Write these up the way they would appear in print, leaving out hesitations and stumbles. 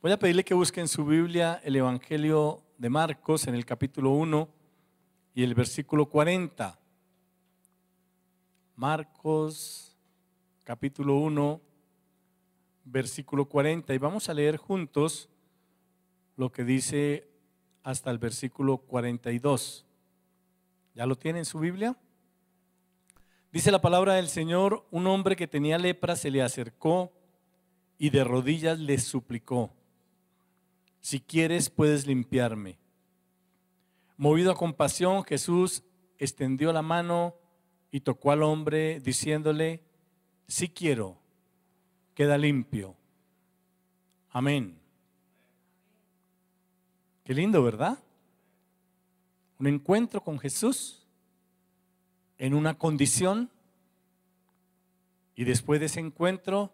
Voy a pedirle que busquen en su Biblia el Evangelio de Marcos en el capítulo 1 y el versículo 40. Marcos, capítulo 1, versículo 40. Y vamos a leer juntos lo que dice hasta el versículo 42. ¿Ya lo tiene en su Biblia? Dice la palabra del Señor: un hombre que tenía lepra se le acercó y de rodillas le suplicó: si quieres, puedes limpiarme. Movido a compasión, Jesús extendió la mano y tocó al hombre, diciéndole: sí quiero, queda limpio. Amén. Qué lindo, ¿verdad? Un encuentro con Jesús en una condición y después de ese encuentro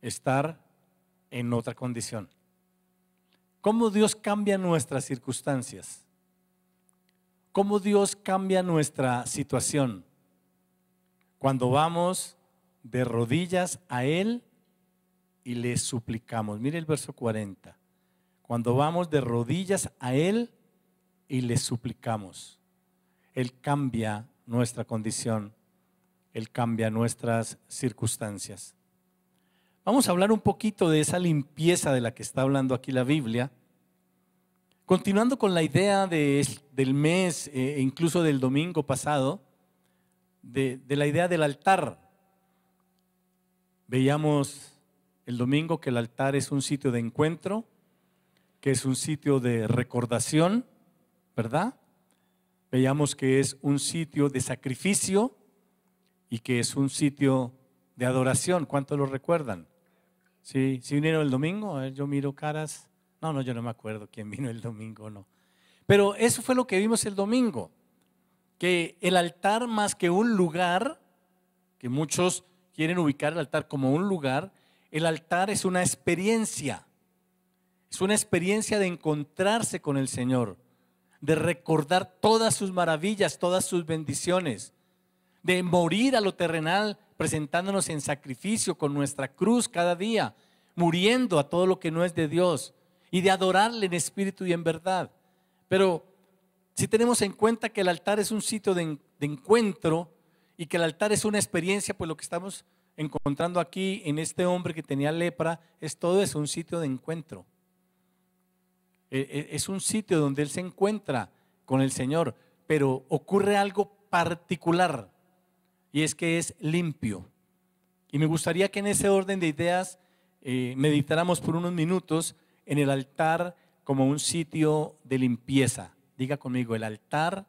estar en otra condición. ¿Cómo Dios cambia nuestras circunstancias? ¿Cómo Dios cambia nuestra situación? Cuando vamos de rodillas a Él y le suplicamos. Mire el verso 40. Cuando vamos de rodillas a Él y le suplicamos, Él cambia nuestra condición, Él cambia nuestras circunstancias. Vamos a hablar un poquito de esa limpieza de la que está hablando aquí la Biblia. Continuando con la idea del mes, incluso del domingo pasado, de la idea del altar. Veíamos el domingo que el altar es un sitio de encuentro, que es un sitio de recordación, ¿verdad? Veíamos que es un sitio de sacrificio y que es un sitio de adoración. ¿Cuántos lo recuerdan? ¿Sí vinieron el domingo? A ver, yo miro caras. No, yo no me acuerdo quién vino el domingo o no. Pero eso fue lo que vimos el domingo, que el altar, más que un lugar, que muchos quieren ubicar el altar como un lugar, el altar es una experiencia. Es una experiencia de encontrarse con el Señor, de recordar todas sus maravillas, todas sus bendiciones, de morir a lo terrenal presentándonos en sacrificio con nuestra cruz cada día, muriendo a todo lo que no es de Dios y de adorarle en espíritu y en verdad. Pero si tenemos en cuenta que el altar es un sitio de encuentro y que el altar es una experiencia, pues lo que estamos encontrando aquí en este hombre que tenía lepra es todo eso, un sitio de encuentro. Es un sitio donde él se encuentra con el Señor, pero ocurre algo particular y es que es limpio. Y me gustaría que en ese orden de ideas meditáramos por unos minutos en el altar como un sitio de limpieza. Diga conmigo: el altar,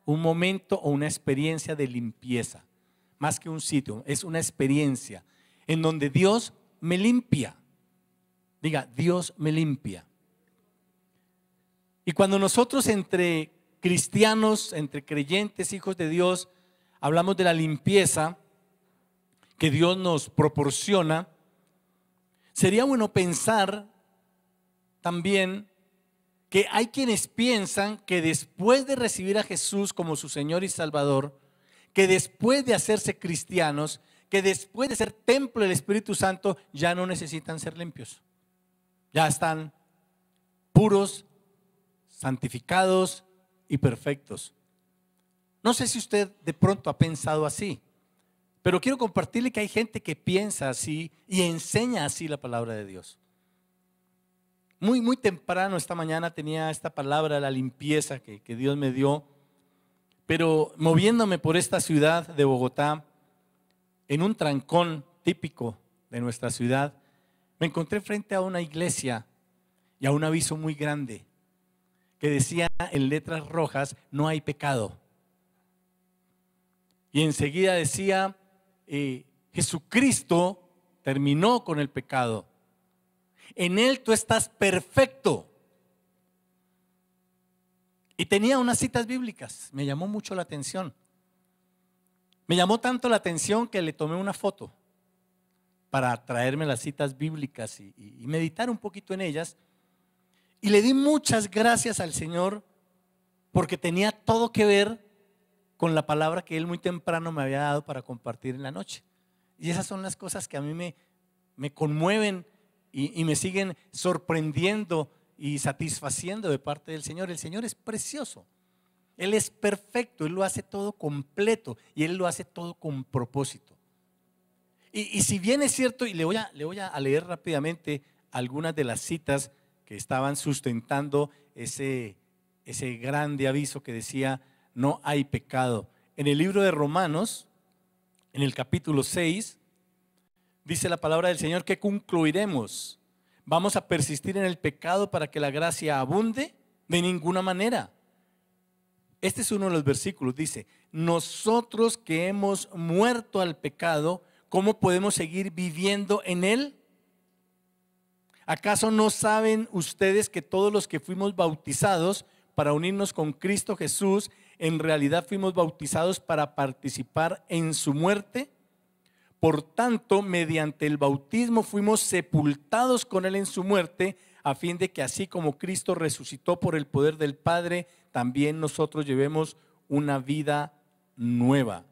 un momento o una experiencia de limpieza. Más que un sitio, es una experiencia en donde Dios me limpia. Diga: Dios me limpia. Y cuando nosotros entre cristianos, entre creyentes, hijos de Dios, hablamos de la limpieza que Dios nos proporciona, sería bueno pensar también que hay quienes piensan que después de recibir a Jesús como su Señor y Salvador, que después de hacerse cristianos, que después de ser templo del Espíritu Santo, ya no necesitan ser limpios. Ya están puros, santificados y perfectos. No sé si usted de pronto ha pensado así, pero quiero compartirle que hay gente que piensa así y enseña así la palabra de Dios. Muy temprano esta mañana tenía esta palabra, la limpieza que Dios me dio, pero moviéndome por esta ciudad de Bogotá, en un trancón típico de nuestra ciudad, me encontré frente a una iglesia y a un aviso muy grande que decía en letras rojas: no hay pecado. Y enseguida decía: Jesucristo terminó con el pecado. En Él tú estás perfecto. Y tenía unas citas bíblicas. Me llamó mucho la atención. Me llamó tanto la atención que le tomé una foto para traerme las citas bíblicas y meditar un poquito en ellas. Y le di muchas gracias al Señor porque tenía todo que ver con la palabra que Él muy temprano me había dado para compartir en la noche. Y esas son las cosas que a mí me conmueven y me siguen sorprendiendo y satisfaciendo de parte del Señor. El Señor es precioso, Él es perfecto, Él lo hace todo completo y Él lo hace todo con propósito. Y si bien es cierto, y le voy a leer rápidamente algunas de las citas que estaban sustentando ese grande aviso que decía: no hay pecado. En el libro de Romanos, en el capítulo 6, dice la palabra del Señor: ¿qué concluiremos? ¿Vamos a persistir en el pecado para que la gracia abunde? De ninguna manera. Este es uno de los versículos, dice: nosotros que hemos muerto al pecado, ¿cómo podemos seguir viviendo en él? ¿Acaso no saben ustedes que todos los que fuimos bautizados para unirnos con Cristo Jesús, en realidad fuimos bautizados para participar en su muerte? Por tanto, mediante el bautismo fuimos sepultados con él en su muerte, a fin de que así como Cristo resucitó por el poder del Padre, también nosotros llevemos una vida nueva.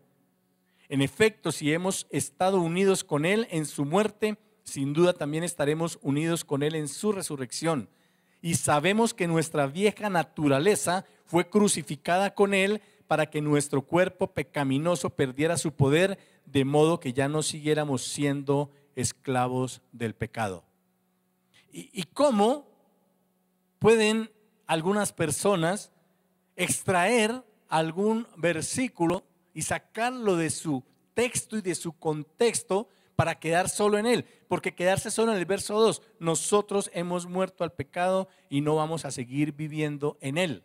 En efecto, si hemos estado unidos con él en su muerte, sin duda también estaremos unidos con él en su resurrección. Y sabemos que nuestra vieja naturaleza fue crucificada con él para que nuestro cuerpo pecaminoso perdiera su poder, de modo que ya no siguiéramos siendo esclavos del pecado. ¿Y cómo pueden algunas personas extraer algún versículo y sacarlo de su texto y de su contexto para quedar solo en él? Porque quedarse solo en el verso 2, nosotros hemos muerto al pecado y no vamos a seguir viviendo en él.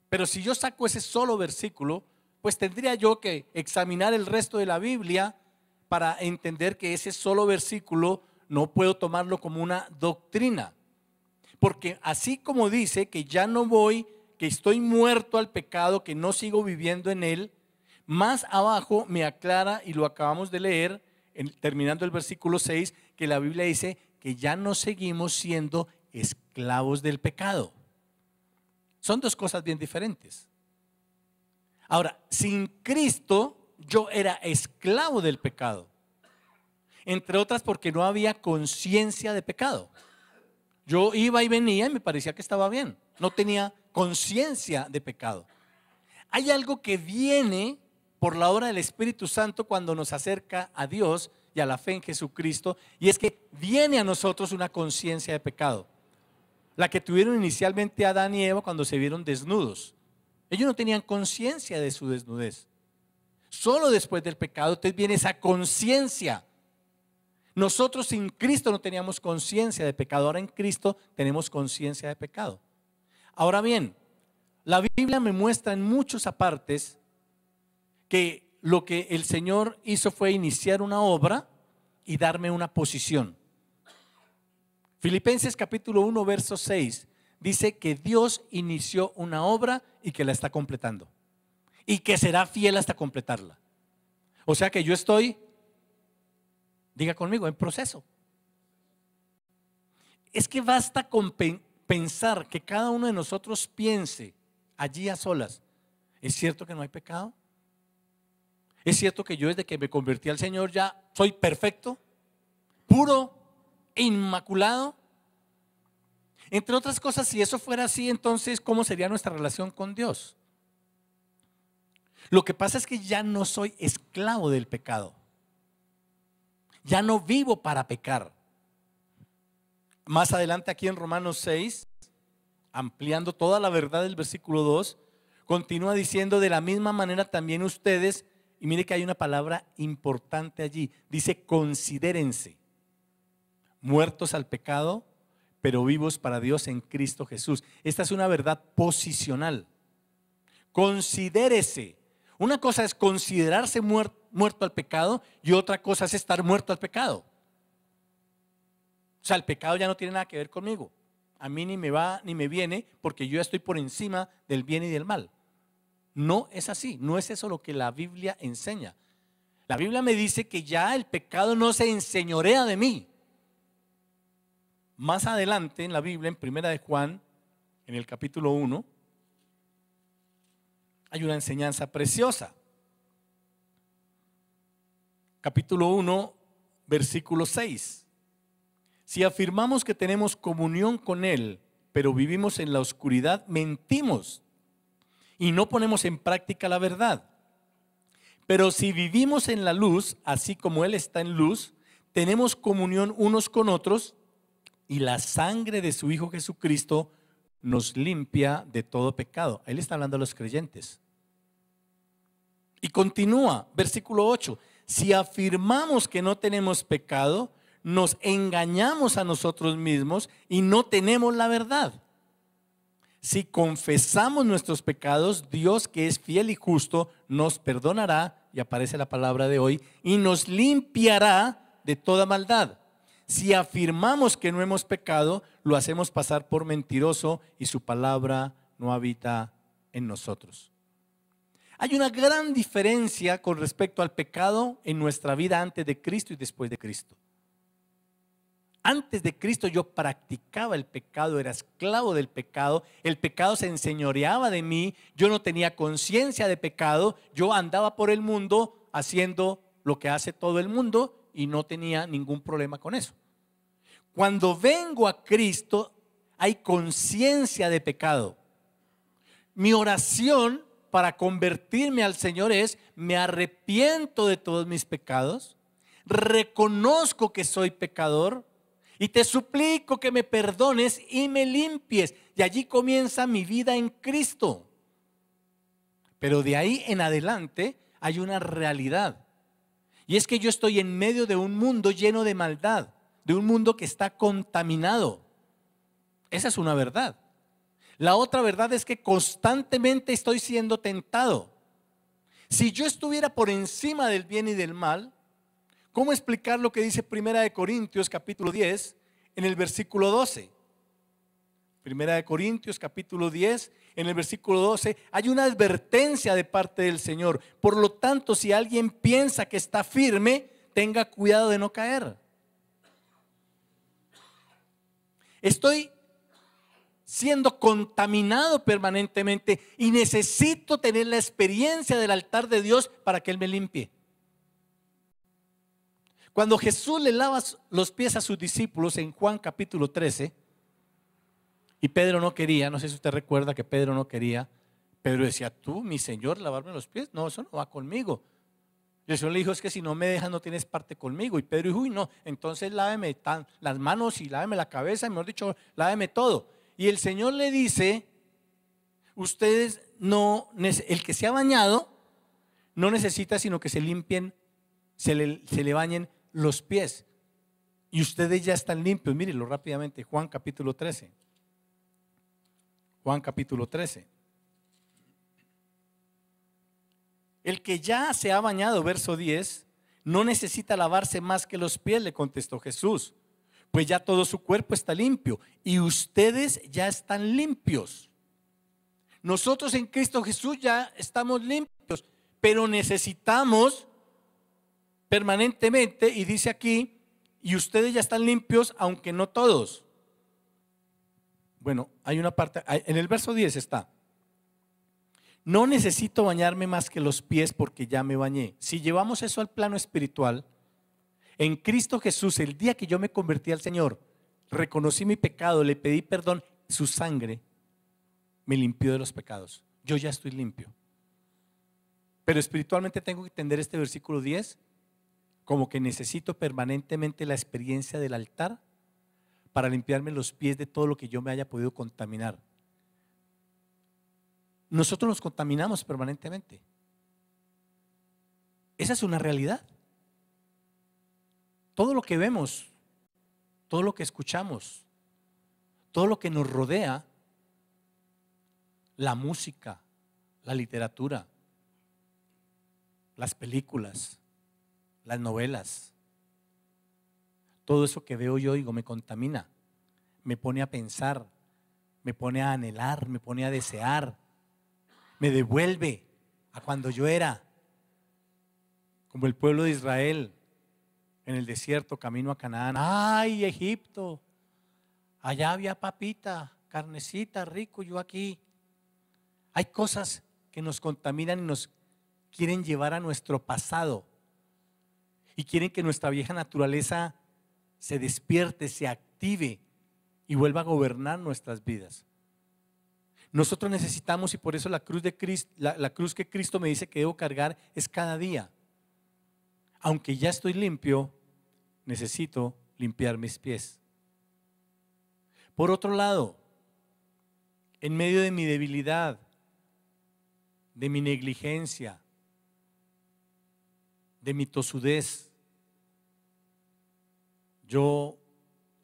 Pero si yo saco ese solo versículo, pues tendría yo que examinar el resto de la Biblia para entender que ese solo versículo no puedo tomarlo como una doctrina. Porque así como dice que ya no voy, que estoy muerto al pecado, que no sigo viviendo en él, más abajo me aclara, y lo acabamos de leer, terminando el versículo 6, que la Biblia dice que ya no seguimos siendo esclavos del pecado. Son dos cosas bien diferentes. Ahora, sin Cristo yo era esclavo del pecado, entre otras porque no había conciencia de pecado. Yo iba y venía y me parecía que estaba bien, no tenía conciencia de pecado. Hay algo que viene por la obra del Espíritu Santo cuando nos acerca a Dios y a la fe en Jesucristo, y es que viene a nosotros una conciencia de pecado, la que tuvieron inicialmente Adán y Eva cuando se vieron desnudos. Ellos no tenían conciencia de su desnudez. Solo después del pecado entonces viene esa conciencia. Nosotros sin Cristo no teníamos conciencia de pecado, ahora en Cristo tenemos conciencia de pecado. Ahora bien, la Biblia me muestra en muchos apartes que lo que el Señor hizo fue iniciar una obra y darme una posición. Filipenses capítulo 1, verso 6 dice que Dios inició una obra y que la está completando y que será fiel hasta completarla. O sea que yo estoy, diga conmigo, en proceso. Es que basta con pensar que cada uno de nosotros piense allí a solas: ¿es cierto que no hay pecado? ¿Es cierto que yo desde que me convertí al Señor ya soy perfecto, puro, inmaculado? Entre otras cosas, si eso fuera así, entonces ¿cómo sería nuestra relación con Dios? Lo que pasa es que ya no soy esclavo del pecado. Ya no vivo para pecar. Más adelante aquí en Romanos 6, ampliando toda la verdad del versículo 2, continúa diciendo: de la misma manera también ustedes, y mire que hay una palabra importante allí, dice: considérense muertos al pecado, pero vivos para Dios en Cristo Jesús. Esta es una verdad posicional. Considérese. Una cosa es considerarse muerto al pecado y otra cosa es estar muerto al pecado. O sea, el pecado ya no tiene nada que ver conmigo. A mí ni me va ni me viene, porque yo ya estoy por encima del bien y del mal. No es así, no es eso lo que la Biblia enseña. La Biblia me dice que ya el pecado no se enseñorea de mí. Más adelante en la Biblia, en Primera de Juan, en el capítulo 1, hay una enseñanza preciosa. Capítulo 1, versículo 6. Si afirmamos que tenemos comunión con Él, pero vivimos en la oscuridad, mentimos y no ponemos en práctica la verdad. Pero si vivimos en la luz, así como Él está en luz, tenemos comunión unos con otros y la sangre de su Hijo Jesucristo nos limpia de todo pecado. Él está hablando a los creyentes. Y continúa, versículo 8. Si afirmamos que no tenemos pecado, nos engañamos a nosotros mismos y no tenemos la verdad. Si confesamos nuestros pecados, Dios, que es fiel y justo, nos perdonará, y aparece la palabra de hoy, y nos limpiará de toda maldad. Si afirmamos que no hemos pecado, lo hacemos pasar por mentiroso y su palabra no habita en nosotros. Hay una gran diferencia con respecto al pecado en nuestra vida antes de Cristo y después de Cristo. Antes de Cristo yo practicaba el pecado, era esclavo del pecado, el pecado se enseñoreaba de mí, yo no tenía conciencia de pecado, yo andaba por el mundo haciendo lo que hace todo el mundo y no tenía ningún problema con eso. Cuando vengo a Cristo hay conciencia de pecado. Mi oración para convertirme al Señor es: me arrepiento de todos mis pecados, reconozco que soy pecador y te suplico que me perdones y me limpies. Y allí comienza mi vida en Cristo. Pero de ahí en adelante hay una realidad. Y es que yo estoy en medio de un mundo lleno de maldad, de un mundo que está contaminado. Esa es una verdad. La otra verdad es que constantemente estoy siendo tentado. Si yo estuviera por encima del bien y del mal, ¿cómo explicar lo que dice Primera de Corintios capítulo 10 en el versículo 12? Primera de Corintios capítulo 10 en el versículo 12 hay una advertencia de parte del Señor. Por lo tanto, si alguien piensa que está firme, tenga cuidado de no caer. Estoy siendo contaminado permanentemente y necesito tener la experiencia del altar de Dios para que Él me limpie. Cuando Jesús le lava los pies a sus discípulos en Juan capítulo 13, y Pedro no quería, no sé si usted recuerda que Pedro no quería, Pedro decía: tú, mi Señor, lavarme los pies, no, eso no va conmigo. Y el Señor le dijo: es que si no me dejas no tienes parte conmigo. Y Pedro dijo: uy, no, entonces láveme las manos y láveme la cabeza, mejor dicho, láveme todo. Y el Señor le dice: ustedes no, el que se ha bañado no necesita sino que se limpien, se le bañen los pies. Y ustedes ya están limpios. Mírenlo rápidamente, Juan capítulo 13. Juan capítulo 13. El que ya se ha bañado, verso 10, no necesita lavarse más que los pies, le contestó Jesús, pues ya todo su cuerpo está limpio y ustedes ya están limpios. Nosotros en Cristo Jesús ya estamos limpios, pero necesitamos permanentemente, y dice aquí, y ustedes ya están limpios, aunque no todos. Bueno, hay una parte, en el verso 10 está: no necesito bañarme más que los pies porque ya me bañé. Si llevamos eso al plano espiritual, en Cristo Jesús, el día que yo me convertí al Señor, reconocí mi pecado, le pedí perdón, su sangre me limpió de los pecados. Yo ya estoy limpio. Pero espiritualmente tengo que entender este versículo 10 como que necesito permanentemente la experiencia del altar para limpiarme los pies de todo lo que yo me haya podido contaminar. Nosotros nos contaminamos permanentemente. Esa es una realidad. Todo lo que vemos, todo lo que escuchamos, todo lo que nos rodea, la música, la literatura, las películas, las novelas, todo eso que veo y oigo me contamina, me pone a pensar, me pone a anhelar, me pone a desear, me devuelve a cuando yo era como el pueblo de Israel en el desierto camino a Canaán. ¡Ay, Egipto! Allá había papita, carnecita, rico, yo aquí. Hay cosas que nos contaminan y nos quieren llevar a nuestro pasado y quieren que nuestra vieja naturaleza se despierte, se active y vuelva a gobernar nuestras vidas. Nosotros necesitamos, y por eso la cruz de Cristo, la cruz que Cristo me dice que debo cargar es cada día. Aunque ya estoy limpio, necesito limpiar mis pies. Por otro lado, en medio de mi debilidad, de mi negligencia, de mi tosudez, yo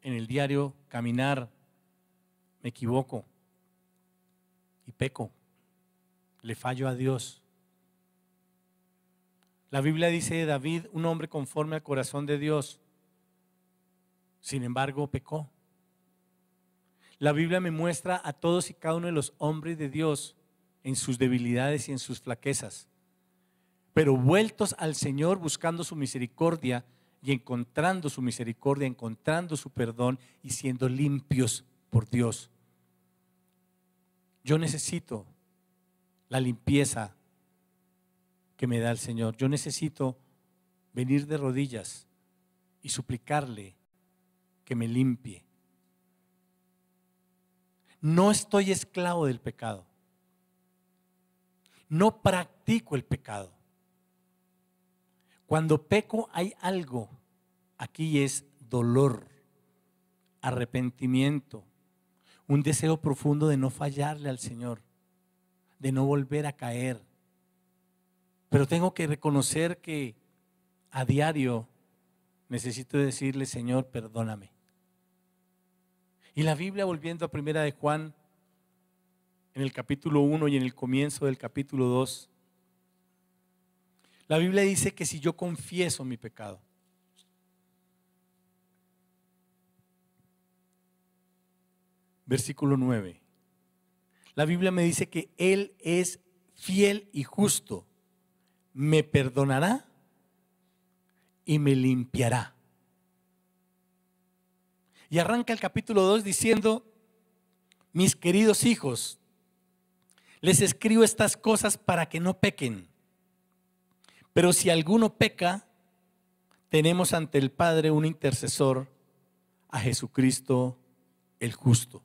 en el diario caminar me equivoco y peco, le fallo a Dios. La Biblia dice de David, un hombre conforme al corazón de Dios, sin embargo pecó. La Biblia me muestra a todos y cada uno de los hombres de Dios en sus debilidades y en sus flaquezas, pero vueltos al Señor buscando su misericordia y encontrando su misericordia, encontrando su perdón y siendo limpios por Dios. Yo necesito la limpieza que me da el Señor. Yo necesito venir de rodillas y suplicarle que me limpie. No estoy esclavo del pecado. No practico el pecado. Cuando peco hay algo, aquí es dolor, arrepentimiento, un deseo profundo de no fallarle al Señor, de no volver a caer. Pero tengo que reconocer que a diario necesito decirle, Señor, perdóname. Y la Biblia, volviendo a Primera de Juan, en el capítulo 1 y en el comienzo del capítulo 2, la Biblia dice que si yo confieso mi pecado, versículo 9, la Biblia me dice que Él es fiel y justo, me perdonará y me limpiará. Y arranca el capítulo 2 diciendo, mis queridos hijos, les escribo estas cosas para que no pequen. Pero si alguno peca, tenemos ante el Padre un intercesor, a Jesucristo el justo.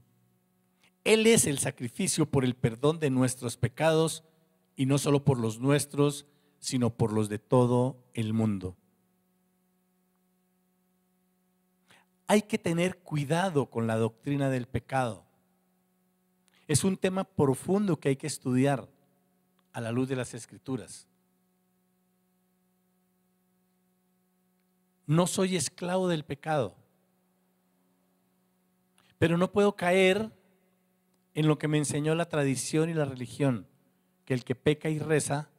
Él es el sacrificio por el perdón de nuestros pecados, y no solo por los nuestros, sino por los de todo el mundo. Hay que tener cuidado con la doctrina del pecado. Es un tema profundo que hay que estudiar a la luz de las Escrituras. No soy esclavo del pecado, pero no puedo caer en lo que me enseñó la tradición y la religión, que el que peca y reza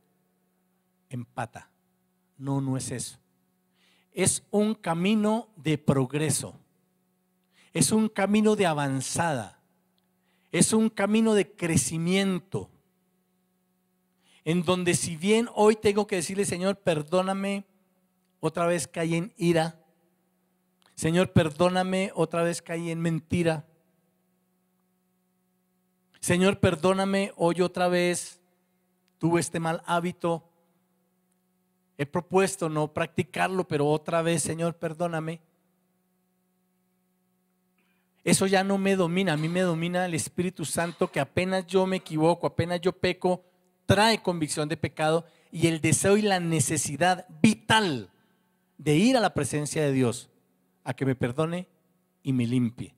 empata. No, no es eso. Es un camino de progreso, es un camino de avanzada, es un camino de crecimiento, en donde si bien hoy tengo que decirle, Señor, perdóname, otra vez caí en ira, Señor, perdóname, otra vez caí en mentira, Señor, perdóname, hoy otra vez tuve este mal hábito, he propuesto no practicarlo, pero otra vez, Señor, perdóname. Eso ya no me domina, a mí me domina el Espíritu Santo, que apenas yo me equivoco, apenas yo peco, trae convicción de pecado y el deseo y la necesidad vital de ir a la presencia de Dios, a que me perdone y me limpie.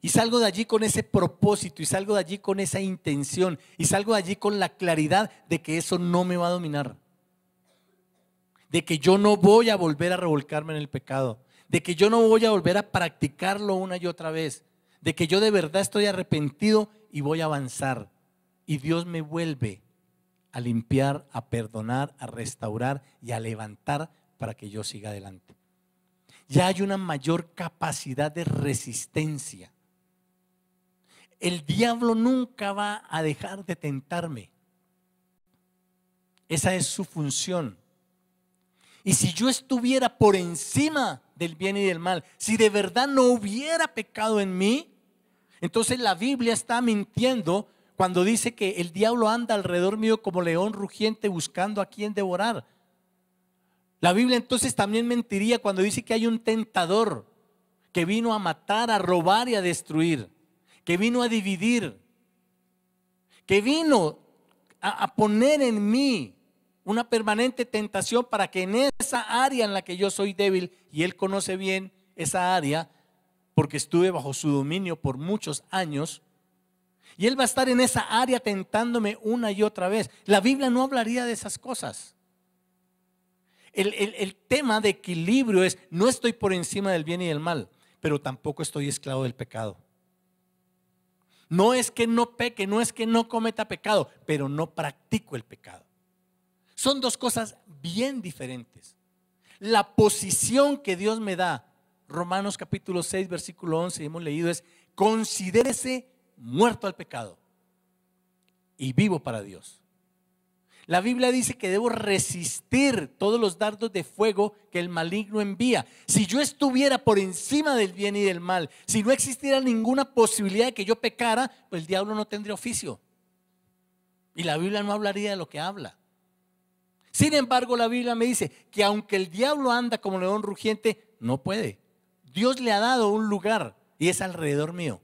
Y salgo de allí con ese propósito, y salgo de allí con esa intención, y salgo de allí con la claridad de que eso no me va a dominar, de que yo no voy a volver a revolcarme en el pecado, de que yo no voy a volver a practicarlo una y otra vez, de que yo de verdad estoy arrepentido y voy a avanzar. Y Dios me vuelve a limpiar, a perdonar, a restaurar y a levantar para que yo siga adelante. Ya hay una mayor capacidad de resistencia. El diablo nunca va a dejar de tentarme. Esa es su función. Y si yo estuviera por encima del bien y del mal, si de verdad no hubiera pecado en mí, entonces la Biblia está mintiendo cuando dice que el diablo anda alrededor mío como león rugiente buscando a quien devorar. La Biblia entonces también mentiría cuando dice que hay un tentador que vino a matar, a robar y a destruir, que vino a dividir, que vino a poner en mí una permanente tentación para que en esa área en la que yo soy débil, y Él conoce bien esa área porque estuve bajo su dominio por muchos años, y Él va a estar en esa área tentándome una y otra vez. La Biblia no hablaría de esas cosas. El tema de equilibrio es: no estoy por encima del bien y del mal, pero tampoco estoy esclavo del pecado. No es que no peque, no es que no cometa pecado, pero no practico el pecado. Son dos cosas bien diferentes. La posición que Dios me da, Romanos capítulo 6, versículo 11, hemos leído, es: considérese muerto al pecado y vivo para Dios. La Biblia dice que debo resistir todos los dardos de fuego que el maligno envía. Si yo estuviera por encima del bien y del mal, si no existiera ninguna posibilidad de que yo pecara, pues el diablo no tendría oficio. Y la Biblia no hablaría de lo que habla. Sin embargo, la Biblia me dice que aunque el diablo anda como león rugiente, no puede. Dios le ha dado un lugar y es alrededor mío.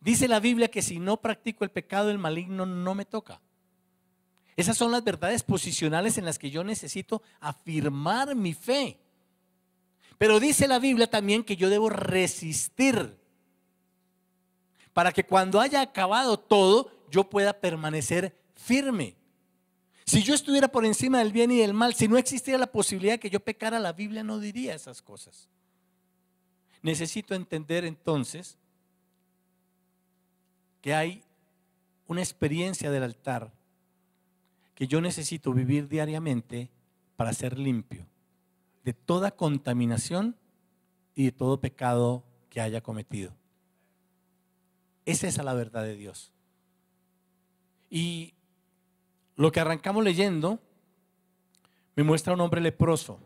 Dice la Biblia que si no practico el pecado, el maligno no me toca. Esas son las verdades posicionales en las que yo necesito afirmar mi fe. Pero dice la Biblia también que yo debo resistir para que cuando haya acabado todo, yo pueda permanecer firme. Si yo estuviera por encima del bien y del mal, si no existiera la posibilidad de que yo pecara, la Biblia no diría esas cosas. Necesito entender entonces que hay una experiencia del altar que yo necesito vivir diariamente para ser limpio de toda contaminación y de todo pecado que haya cometido. Esa es la verdad de Dios. Y lo que arrancamos leyendo me muestra a un hombre leproso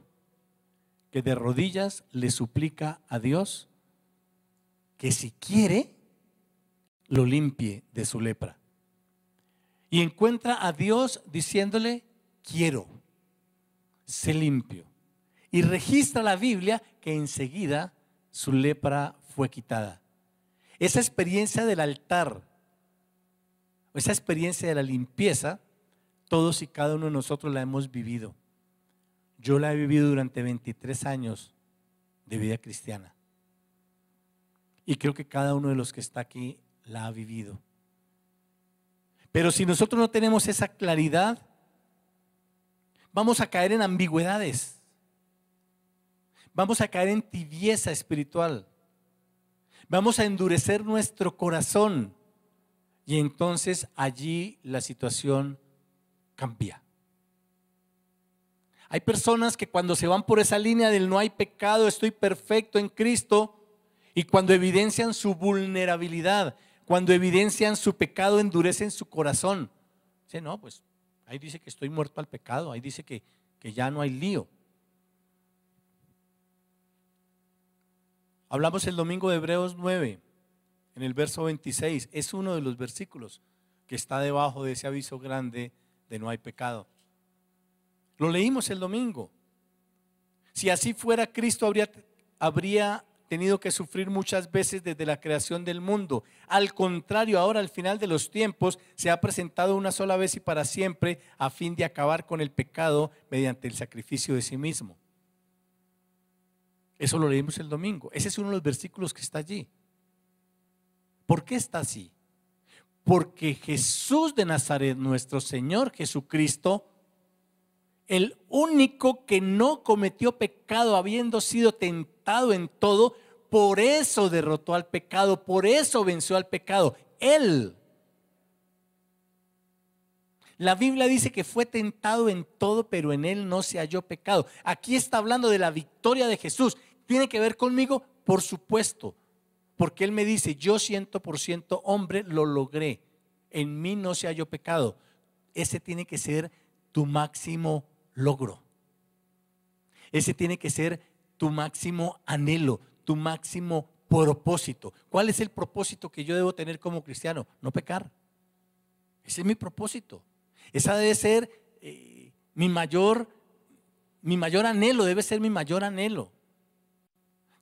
que de rodillas le suplica a Dios que si quiere lo limpie de su lepra. Y encuentra a Dios diciéndole: quiero, sé limpio. Y registra la Biblia que enseguida su lepra fue quitada. Esa experiencia del altar, esa experiencia de la limpieza, todos y cada uno de nosotros la hemos vivido. Yo la he vivido durante 23 años de vida cristiana. Y creo que cada uno de los que está aquí la ha vivido. Pero si nosotros no tenemos esa claridad, vamos a caer en ambigüedades. Vamos a caer en tibieza espiritual. Vamos a endurecer nuestro corazón. Y entonces allí la situación cambia. Hay personas que cuando se van por esa línea del no hay pecado, estoy perfecto en Cristo, y cuando evidencian su vulnerabilidad, cuando evidencian su pecado, endurecen su corazón. Dice: no, pues ahí dice que estoy muerto al pecado, ahí dice que ya no hay lío. Hablamos el domingo de Hebreos 9, en el verso 26. Es uno de los versículos que está debajo de ese aviso grande de no hay pecado. Lo leímos el domingo. Si así fuera, Cristo habría tenido que sufrir muchas veces desde la creación del mundo. Al contrario, ahora al final de los tiempos se ha presentado una sola vez y para siempre a fin de acabar con el pecado mediante el sacrificio de sí mismo. Eso lo leímos el domingo. Ese es uno de los versículos que está allí. ¿Por qué está así? Porque Jesús de Nazaret, nuestro Señor Jesucristo, el único que no cometió pecado, habiendo sido tentado en todo, por eso derrotó al pecado, por eso venció al pecado. Él. La Biblia dice que fue tentado en todo, pero en él no se halló pecado. Aquí está hablando de la victoria de Jesús. ¿Tiene que ver conmigo? Por supuesto, porque él me dice: yo 100% hombre lo logré, en mí no se halló pecado. Ese tiene que ser tu máximo logro. Ese tiene que ser tu máximo anhelo, tu máximo propósito. ¿Cuál es el propósito que yo debo tener como cristiano? No pecar. Ese es mi propósito. Esa debe ser mi mayor anhelo, debe ser mi mayor anhelo.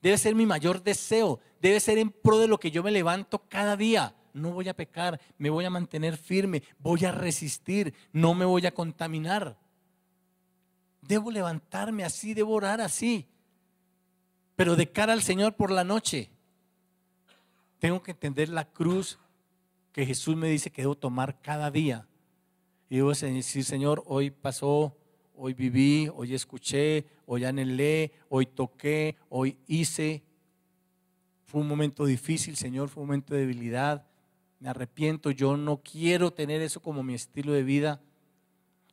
Debe ser mi mayor deseo, debe ser en pro de lo que yo me levanto cada día. No voy a pecar, me voy a mantener firme, voy a resistir, no me voy a contaminar. Debo levantarme así, debo orar así. Pero de cara al Señor por la noche, tengo que entender la cruz que Jesús me dice que debo tomar cada día. Y debo decir, Señor, hoy pasó, hoy viví, hoy escuché, hoy anhelé, hoy toqué, hoy hice. Fue un momento difícil, Señor, fue un momento de debilidad. Me arrepiento, yo no quiero tener eso como mi estilo de vida.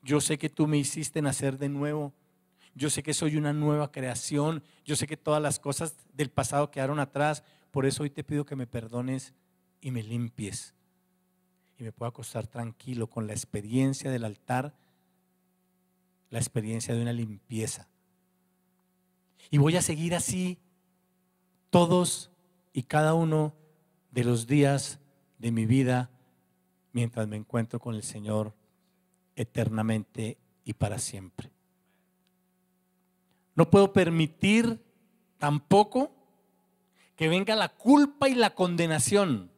Yo sé que tú me hiciste nacer de nuevo. Yo sé que soy una nueva creación. Yo sé que todas las cosas del pasado quedaron atrás. Por eso hoy te pido que me perdones y me limpies. Y me pueda acostar tranquilo con la experiencia del altar, la experiencia de una limpieza. Y voy a seguir así todos y cada uno de los días de mi vida mientras me encuentro con el Señor eternamente y para siempre. No puedo permitir tampoco que venga la culpa y la condenación,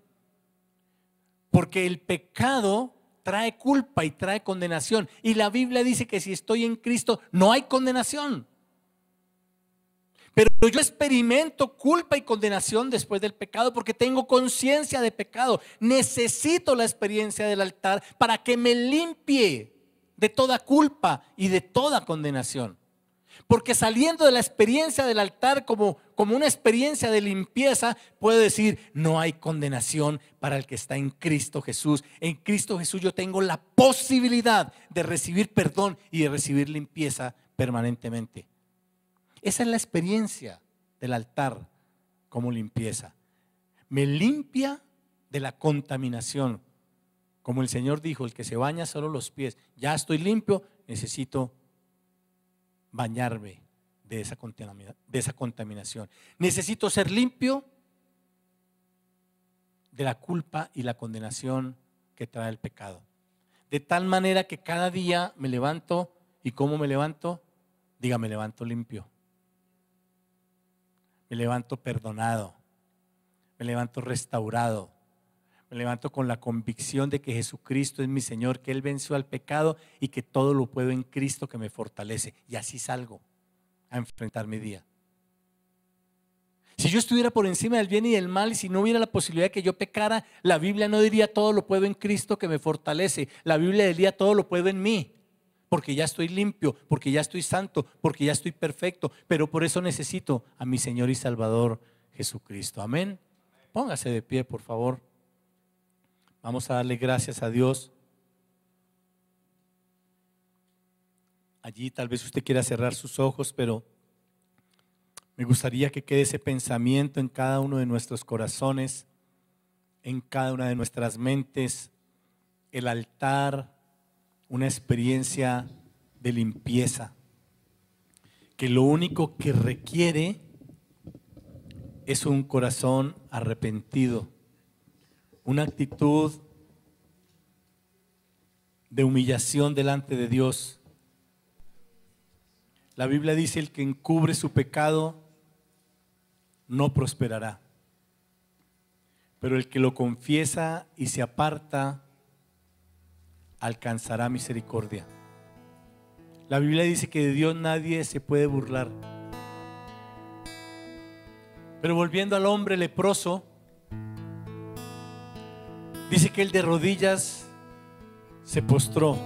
porque el pecado trae culpa y trae condenación. Y la Biblia dice que si estoy en Cristo no hay condenación. Pero yo experimento culpa y condenación después del pecado porque tengo conciencia de pecado. Necesito la experiencia del altar para que me limpie de toda culpa y de toda condenación. Porque saliendo de la experiencia del altar como una experiencia de limpieza, puedo decir, no hay condenación para el que está en Cristo Jesús. En Cristo Jesús yo tengo la posibilidad de recibir perdón y de recibir limpieza permanentemente. Esa es la experiencia del altar como limpieza. Me limpia de la contaminación. Como el Señor dijo, el que se baña solo los pies. Ya estoy limpio, necesito bañarme de esa contaminación. Necesito ser limpio de la culpa y la condenación que trae el pecado. De tal manera que cada día me levanto, ¿y cómo me levanto? Diga, me levanto limpio. Me levanto perdonado. Me levanto restaurado. Me levanto con la convicción de que Jesucristo es mi Señor, que Él venció al pecado y que todo lo puedo en Cristo que me fortalece. Y así salgo a enfrentar mi día. Si yo estuviera por encima del bien y del mal y si no hubiera la posibilidad de que yo pecara, la Biblia no diría todo lo puedo en Cristo que me fortalece. La Biblia diría todo lo puedo en mí. Porque ya estoy limpio, porque ya estoy santo, porque ya estoy perfecto. Pero por eso necesito a mi Señor y Salvador Jesucristo. Amén. Póngase de pie, por favor. Vamos a darle gracias a Dios. Allí tal vez usted quiera cerrar sus ojos, pero me gustaría que quede ese pensamiento en cada uno de nuestros corazones, en cada una de nuestras mentes. El altar, una experiencia de limpieza, que lo único que requiere es un corazón arrepentido. Una actitud de humillación delante de Dios. La Biblia dice, el que encubre su pecado no prosperará, pero el que lo confiesa y se aparta alcanzará misericordia. La Biblia dice que de Dios nadie se puede burlar. Pero volviendo al hombre leproso, dice que él de rodillas se postró.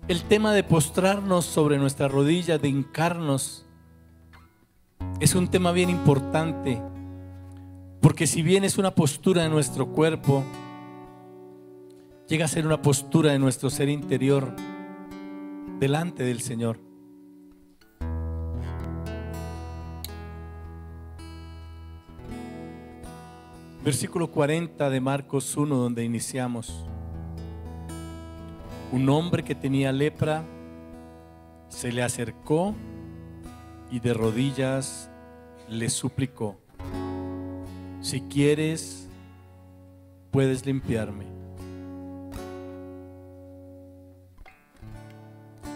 El tema de postrarnos sobre nuestras rodillas, de hincarnos, es un tema bien importante, porque si bien es una postura de nuestro cuerpo, llega a ser una postura de nuestro ser interior delante del Señor. Versículo 40 de Marcos 1, donde iniciamos. Un hombre que tenía lepra se le acercó y de rodillas le suplicó: si quieres, puedes limpiarme.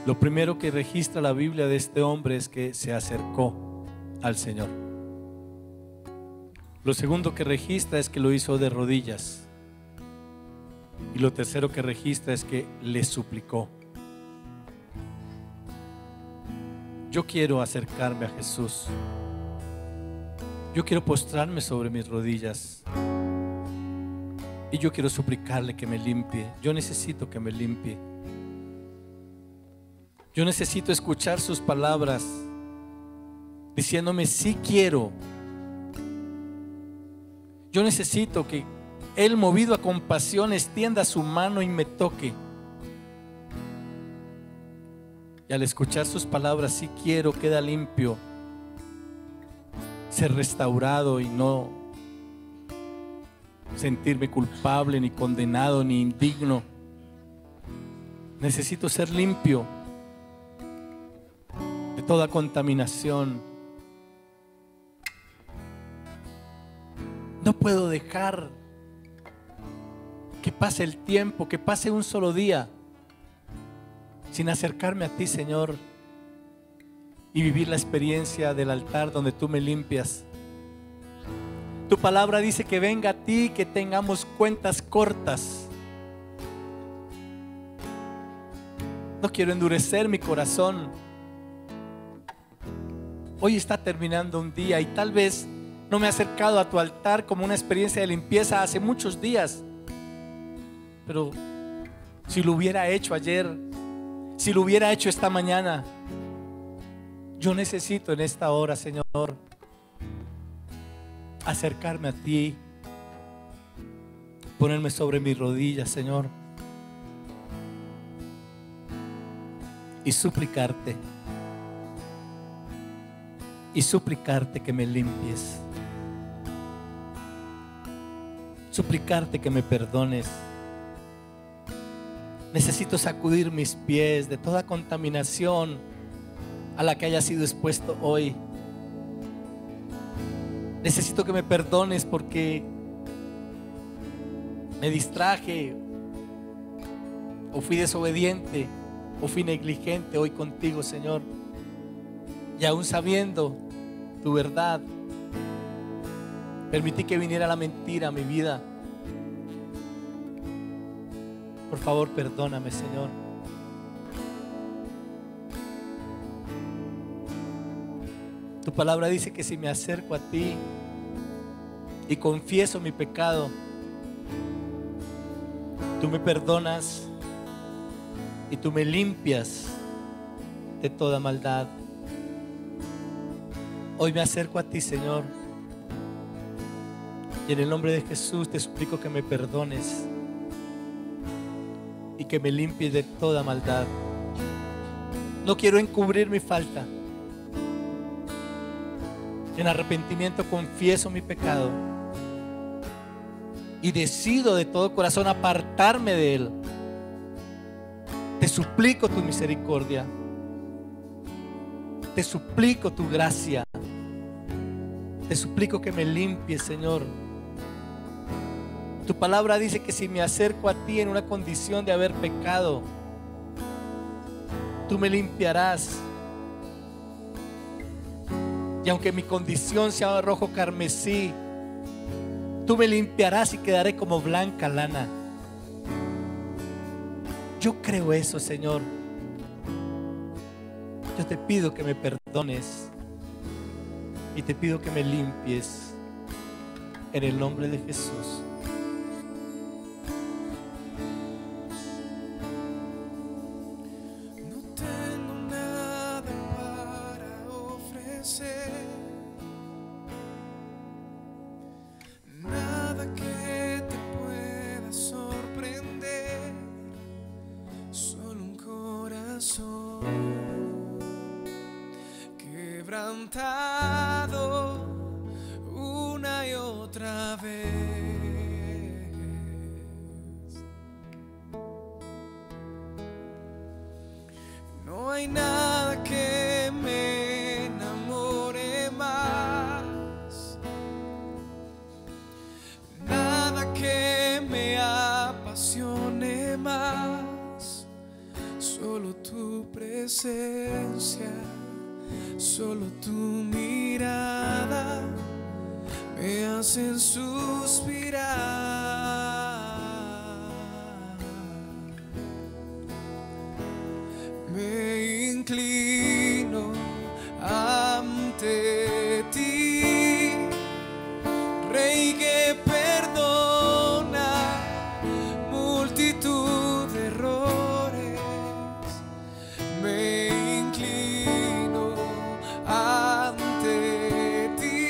Lo primero que registra la Biblia de este hombre es que se acercó al Señor. Lo segundo que registra es que lo hizo de rodillas. Y lo tercero que registra es que le suplicó. Yo quiero acercarme a Jesús. Yo quiero postrarme sobre mis rodillas. Y yo quiero suplicarle que me limpie. Yo necesito que me limpie. Yo necesito escuchar sus palabras diciéndome sí quiero. Yo necesito que Él, movido a compasión, extienda su mano y me toque. Y al escuchar sus palabras, sí quiero, queda limpio, ser restaurado y no sentirme culpable, ni condenado, ni indigno. Necesito ser limpio de toda contaminación. No puedo dejar que pase el tiempo, que pase un solo día sin acercarme a ti, Señor, y vivir la experiencia del altar donde tú me limpias. Tu palabra dice que venga a ti, que tengamos cuentas cortas. No quiero endurecer mi corazón. Hoy está terminando un día y tal vez no me he acercado a tu altar como una experiencia de limpieza hace muchos días. Pero si lo hubiera hecho ayer, si lo hubiera hecho esta mañana, yo necesito en esta hora, Señor, acercarme a ti, ponerme sobre mis rodillas, Señor, y suplicarte que me limpies, suplicarte que me perdones. Necesito sacudir mis pies de toda contaminación a la que haya sido expuesto hoy. Necesito que me perdones porque me distraje, o fui desobediente, o fui negligente hoy contigo, Señor. Y aún sabiendo tu verdad, permití que viniera la mentira a mi vida. Por favor, perdóname, Señor. Tu palabra dice que si me acerco a ti y confieso mi pecado, tú me perdonas y tú me limpias de toda maldad. Hoy me acerco a ti, Señor, y en el nombre de Jesús te suplico que me perdones y que me limpies de toda maldad. No quiero encubrir mi falta. En arrepentimiento confieso mi pecado y decido de todo corazón apartarme de él. Te suplico tu misericordia. Te suplico tu gracia. Te suplico que me limpies, Señor. Tu palabra dice que si me acerco a ti en una condición de haber pecado, tú me limpiarás. Y aunque mi condición sea rojo carmesí, tú me limpiarás y quedaré como blanca lana. Yo creo eso, Señor. Yo te pido que me perdones y te pido que me limpies en el nombre de Jesús. Quebrantado una y otra vez. No hay nada que me enamore más, nada que me apasione más. Solo tu presencia, solo tu mirada me hacen suspirar. Me inclino ante ti, Rey que perdona multitud de errores. Me inclino ante ti,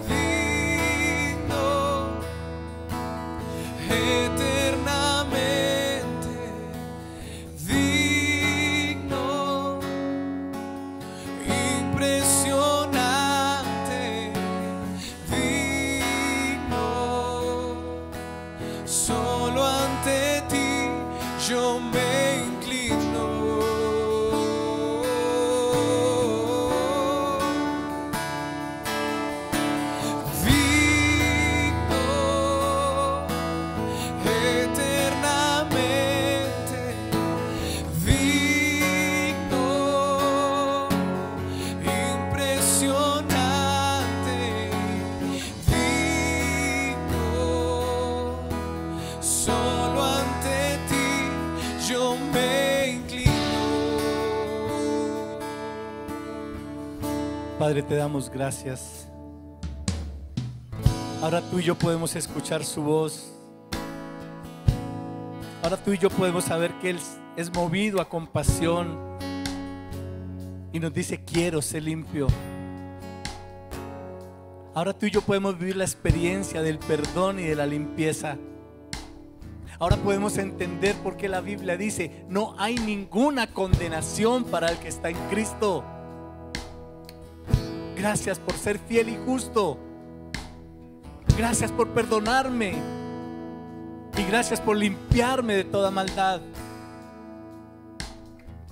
digno eternamente, digno, impresionante, digno. Solo ante ti yo me inclino. Digno eternamente, digno, impresionante, digno. Solo ante ti yo me inclino. Padre, te damos gracias. Ahora tú y yo podemos escuchar su voz. Ahora tú y yo podemos saber que Él es movido a compasión y nos dice: quiero ser limpio. Ahora tú y yo podemos vivir la experiencia del perdón y de la limpieza. Ahora podemos entender por qué la Biblia dice: no hay ninguna condenación para el que está en Cristo. Gracias por ser fiel y justo. Gracias por perdonarme. Y gracias por limpiarme de toda maldad.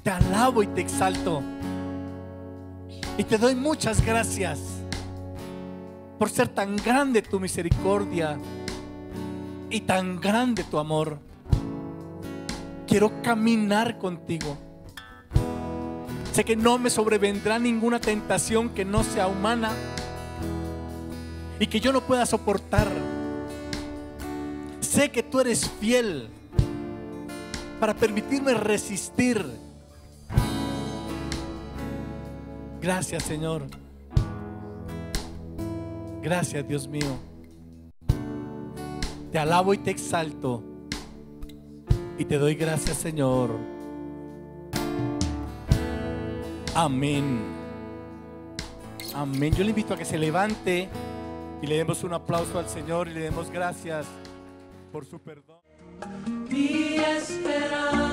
Te alabo y te exalto. Y te doy muchas gracias por ser tan grande tu misericordia y tan grande tu amor. Quiero caminar contigo. Sé que no me sobrevendrá ninguna tentación que no sea humana y que yo no pueda soportar. Sé que tú eres fiel para permitirme resistir. Gracias, Señor. Gracias, Dios mío. Te alabo y te exalto y te doy gracias, Señor. Amén. Amén. Yo le invito a que se levante y le demos un aplauso al Señor y le demos gracias por su perdón. Mi esperanza.